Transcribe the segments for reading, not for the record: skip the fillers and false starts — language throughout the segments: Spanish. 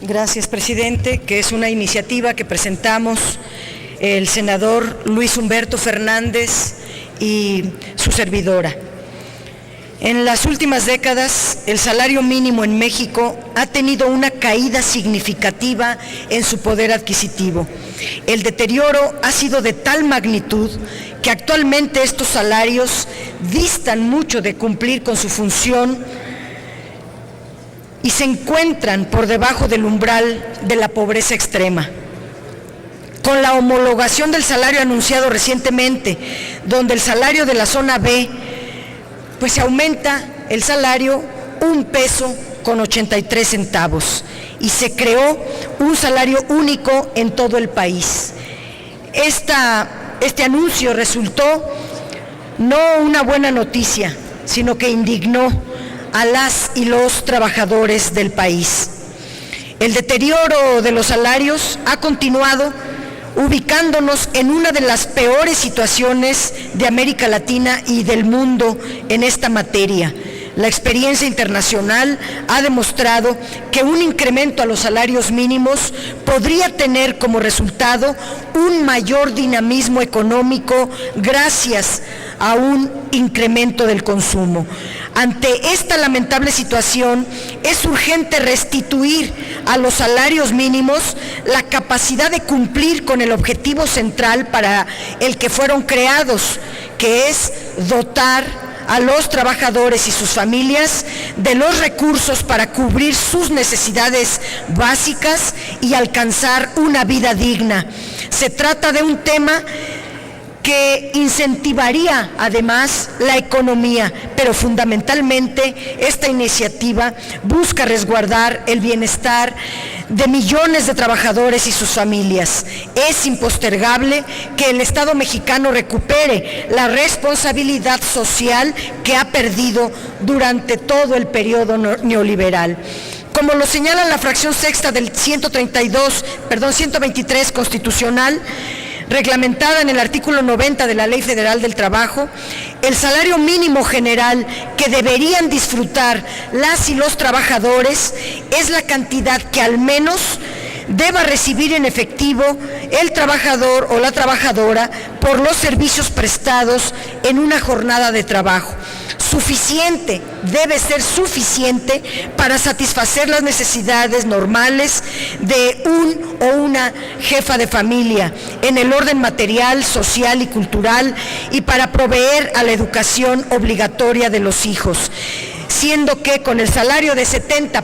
Gracias, presidente, que es una iniciativa que presentamos el senador Luis Humberto Fernández y su servidora. En las últimas décadas, el salario mínimo en México ha tenido una caída significativa en su poder adquisitivo. El deterioro ha sido de tal magnitud que actualmente estos salarios distan mucho de cumplir con su función y se encuentran por debajo del umbral de la pobreza extrema. Con la homologación del salario anunciado recientemente, donde el salario de la zona B, pues se aumenta el salario 1 peso con 83 centavos y se creó un salario único en todo el país. Este anuncio resultó no una buena noticia, sino que indignó a las y los trabajadores del país. El deterioro de los salarios ha continuado, ubicándonos en una de las peores situaciones de América Latina y del mundo en esta materia. La experiencia internacional ha demostrado que un incremento a los salarios mínimos podría tener como resultado un mayor dinamismo económico gracias a un incremento del consumo. Ante esta lamentable situación, es urgente restituir a los salarios mínimos la capacidad de cumplir con el objetivo central para el que fueron creados, que es dotar a los trabajadores y sus familias de los recursos para cubrir sus necesidades básicas y alcanzar una vida digna. Se trata de un tema que incentivaría además la economía, pero fundamentalmente esta iniciativa busca resguardar el bienestar de millones de trabajadores y sus familias. Es impostergable que el Estado mexicano recupere la responsabilidad social que ha perdido durante todo el periodo neoliberal. Como lo señala la fracción sexta del 123 constitucional, reglamentada en el artículo 90 de la Ley Federal del Trabajo, el salario mínimo general que deberían disfrutar las y los trabajadores es la cantidad que al menos deba recibir en efectivo el trabajador o la trabajadora por los servicios prestados en una jornada de trabajo. Suficiente, debe ser suficiente para satisfacer las necesidades normales de un o una jefa de familia en el orden material, social y cultural y para proveer a la educación obligatoria de los hijos, siendo que con el salario de 70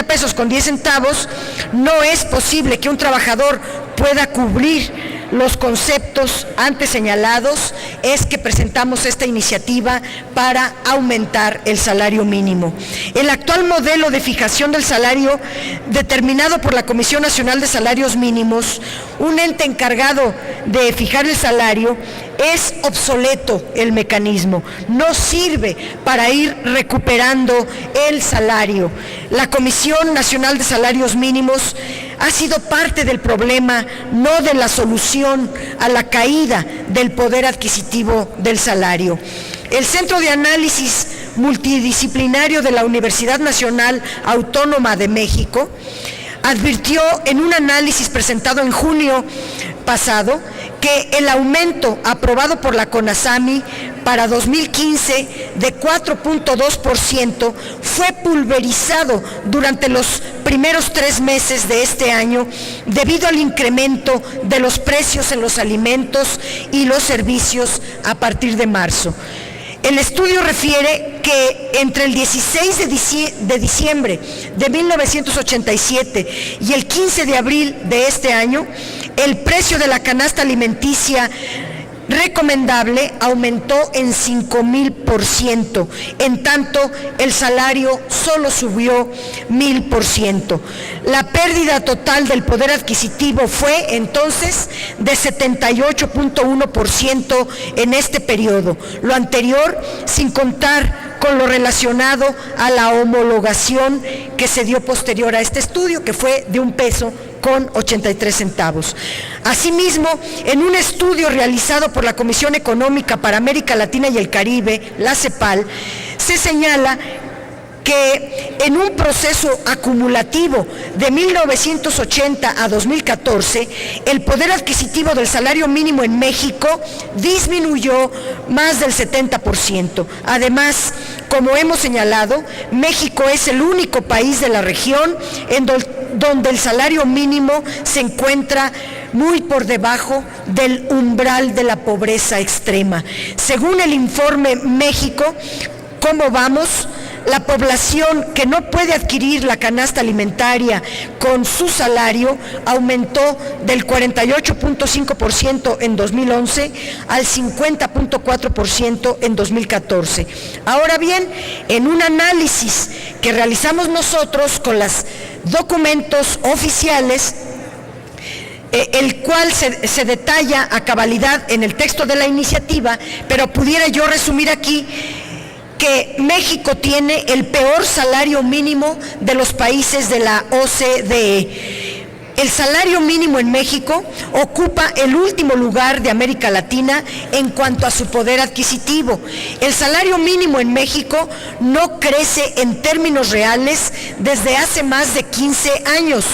pesos con 10 centavos no es posible que un trabajador pueda cubrir los conceptos antes señalados. Es que presentamos esta iniciativa para aumentar el salario mínimo. El actual modelo de fijación del salario determinado por la Comisión Nacional de Salarios Mínimos, un ente encargado de fijar el salario, es obsoleto el mecanismo, no sirve para ir recuperando el salario. La Comisión Nacional de Salarios Mínimos ha sido parte del problema, no de la solución a la caída del poder adquisitivo del salario. El Centro de Análisis Multidisciplinario de la Universidad Nacional Autónoma de México advirtió en un análisis presentado en junio pasado que el aumento aprobado por la CONASAMI para 2015 de 4.2% fue pulverizado durante los primeros 3 meses de este año debido al incremento de los precios en los alimentos y los servicios a partir de marzo. El estudio refiere que entre el 16 de diciembre de 1987 y el 15 de abril de este año, el precio de la canasta alimenticia recomendable aumentó en 5,000%, en tanto el salario solo subió 1,000%. La pérdida total del poder adquisitivo fue entonces de 78.1% en este periodo, lo anterior sin contar con lo relacionado a la homologación que se dio posterior a este estudio, que fue de 1 peso con 83 centavos. Asimismo, en un estudio realizado por la Comisión Económica para América Latina y el Caribe, la CEPAL, se señala que en un proceso acumulativo de 1980 a 2014, el poder adquisitivo del salario mínimo en México disminuyó más del 70%. Además, como hemos señalado, México es el único país de la región en donde el salario mínimo se encuentra muy por debajo del umbral de la pobreza extrema. Según el informe México, ¿cómo vamos?, la población que no puede adquirir la canasta alimentaria con su salario aumentó del 48.5% en 2011 al 50.4% en 2014. Ahora bien, en un análisis que realizamos nosotros con los documentos oficiales, el cual se detalla a cabalidad en el texto de la iniciativa, pero pudiera yo resumir aquí que México tiene el peor salario mínimo de los países de la OCDE. El salario mínimo en México ocupa el último lugar de América Latina en cuanto a su poder adquisitivo. El salario mínimo en México no crece en términos reales desde hace más de 15 años.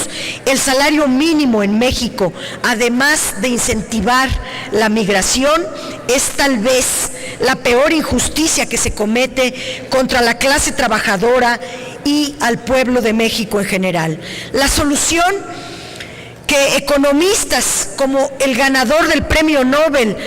El salario mínimo en México, además de incentivar la migración, es tal vez la peor injusticia que se comete contra la clase trabajadora y al pueblo de México en general. La solución que economistas como el ganador del premio Nobel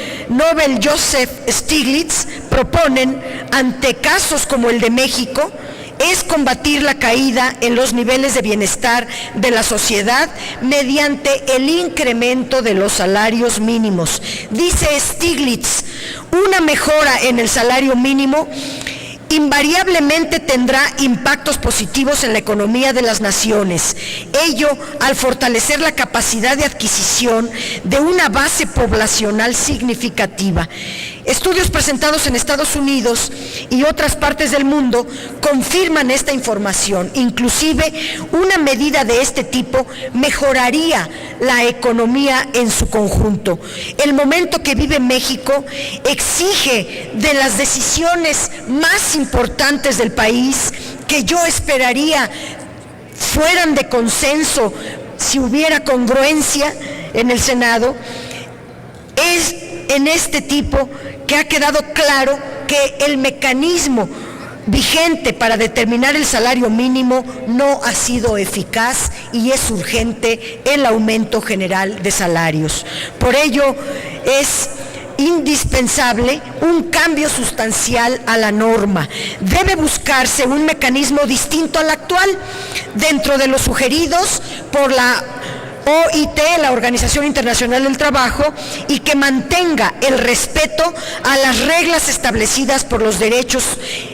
Joseph Stiglitz proponen ante casos como el de México es combatir la caída en los niveles de bienestar de la sociedad mediante el incremento de los salarios mínimos. Dice Stiglitz, una mejora en el salario mínimo invariablemente tendrá impactos positivos en la economía de las naciones. Ello al fortalecer la capacidad de adquisición de una base poblacional significativa. Estudios presentados en Estados Unidos y otras partes del mundo confirman esta información. Inclusive, una medida de este tipo mejoraría la economía en su conjunto. El momento que vive México exige de las decisiones más importantes del país, que yo esperaría fueran de consenso si hubiera congruencia en el Senado, es en este tipo que ha quedado claro que el mecanismo vigente para determinar el salario mínimo no ha sido eficaz y es urgente el aumento general de salarios. Por ello, es indispensable un cambio sustancial a la norma. Debe buscarse un mecanismo distinto al actual, dentro de los sugeridos por la OIT, la Organización Internacional del Trabajo, y que mantenga el respeto a las reglas establecidas por los derechos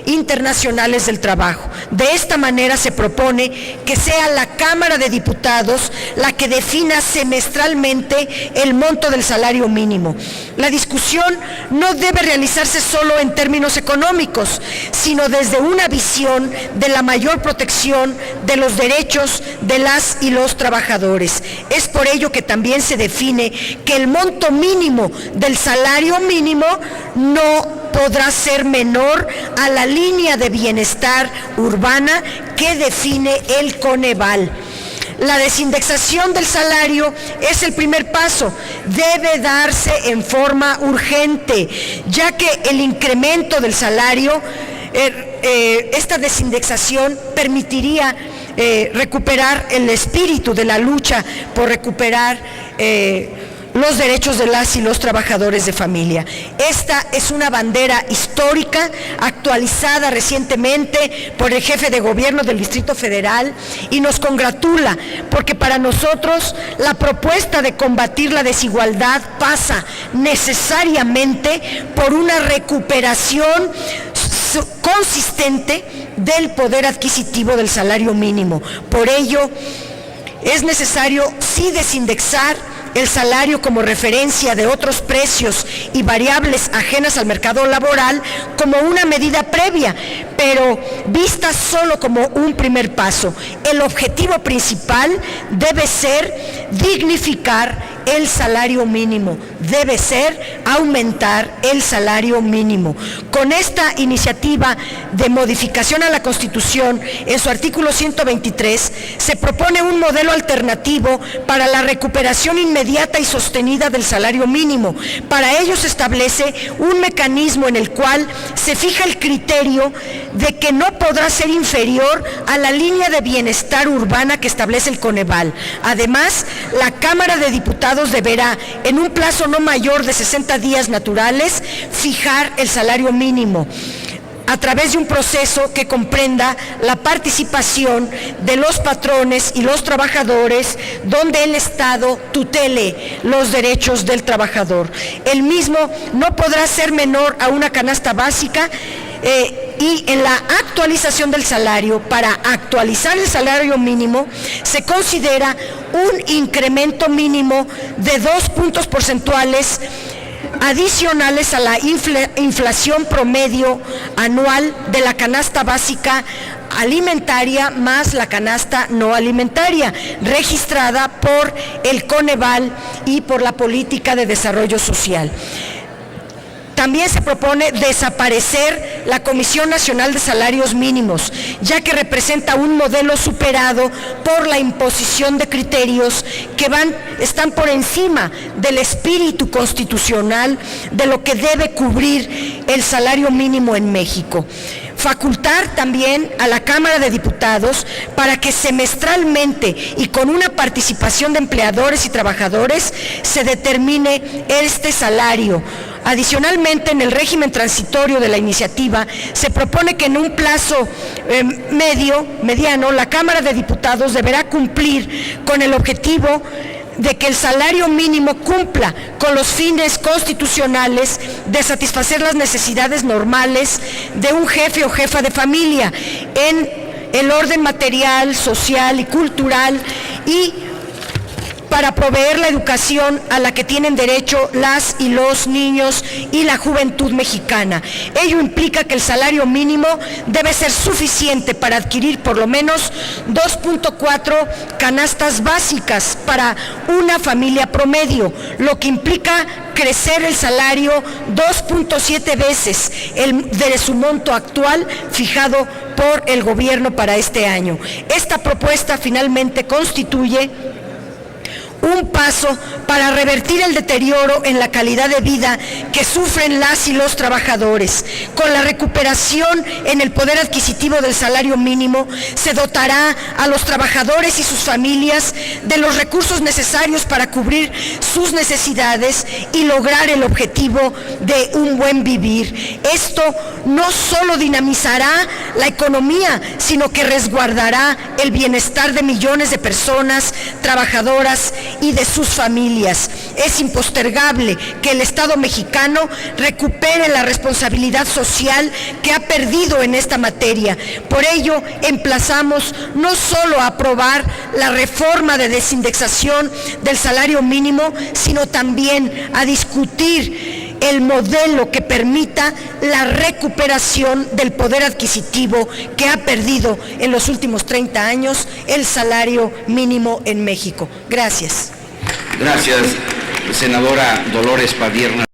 internacionales del trabajo. De esta manera se propone que sea la Cámara de Diputados la que defina semestralmente el monto del salario mínimo. La discusión no debe realizarse solo en términos económicos, sino desde una visión de la mayor protección de los derechos de las y los trabajadores. Es por ello que también se define que el monto mínimo del salario mínimo no podrá ser menor a la línea de bienestar urbana que define el Coneval. La desindexación del salario es el primer paso, debe darse en forma urgente, ya que el incremento del salario, esta desindexación permitiría recuperar el espíritu de la lucha por recuperar los derechos de las y los trabajadores de familia. Esta es una bandera histórica, actualizada recientemente por el jefe de gobierno del Distrito Federal, y nos congratula porque para nosotros la propuesta de combatir la desigualdad pasa necesariamente por una recuperación consistente del poder adquisitivo del salario mínimo. Por ello, es necesario sí desindexar el salario como referencia de otros precios y variables ajenas al mercado laboral como una medida previa, pero vista solo como un primer paso. El objetivo principal debe ser dignificar el salario mínimo, debe ser aumentar el salario mínimo. Con esta iniciativa de modificación a la Constitución, en su artículo 123, se propone un modelo alternativo para la recuperación inmediata y sostenida del salario mínimo. Para ello se establece un mecanismo en el cual se fija el criterio de que no podrá ser inferior a la línea de bienestar urbana que establece el Coneval. Además, la Cámara de Diputados deberá, en un plazo no mayor de 60 días naturales, fijar el salario mínimo a través de un proceso que comprenda la participación de los patrones y los trabajadores, donde el Estado tutele los derechos del trabajador. El mismo no podrá ser menor a una canasta básica, y en la actualización del salario, para actualizar el salario mínimo, se considera un incremento mínimo de 2 puntos porcentuales adicionales a la inflación promedio anual de la canasta básica alimentaria más la canasta no alimentaria, registrada por el Coneval y por la Política de Desarrollo Social. También se propone desaparecer la Comisión Nacional de Salarios Mínimos, ya que representa un modelo superado por la imposición de criterios que están por encima del espíritu constitucional de lo que debe cubrir el salario mínimo en México. Facultar también a la Cámara de Diputados para que semestralmente y con una participación de empleadores y trabajadores se determine este salario. Adicionalmente, en el régimen transitorio de la iniciativa, se propone que en un plazo mediano, la Cámara de Diputados deberá cumplir con el objetivo de que el salario mínimo cumpla con los fines constitucionales de satisfacer las necesidades normales de un jefe o jefa de familia en el orden material, social y cultural, y para proveer la educación a la que tienen derecho las y los niños y la juventud mexicana. Ello implica que el salario mínimo debe ser suficiente para adquirir por lo menos 2.4 canastas básicas para una familia promedio, lo que implica crecer el salario 2.7 veces de su monto actual fijado por el gobierno para este año. Esta propuesta finalmente constituye un paso para revertir el deterioro en la calidad de vida que sufren las y los trabajadores. Con la recuperación en el poder adquisitivo del salario mínimo, se dotará a los trabajadores y sus familias de los recursos necesarios para cubrir sus necesidades y lograr el objetivo de un buen vivir. Esto no solo dinamizará la economía, sino que resguardará el bienestar de millones de personas trabajadoras y de sus familias. Es impostergable que el Estado mexicano recupere la responsabilidad social que ha perdido en esta materia. Por ello, emplazamos no solo a aprobar la reforma de desindexación del salario mínimo, sino también a discutir el modelo que permita la recuperación del poder adquisitivo que ha perdido en los últimos 30 años el salario mínimo en México. Gracias. Gracias, senadora Dolores Padierna.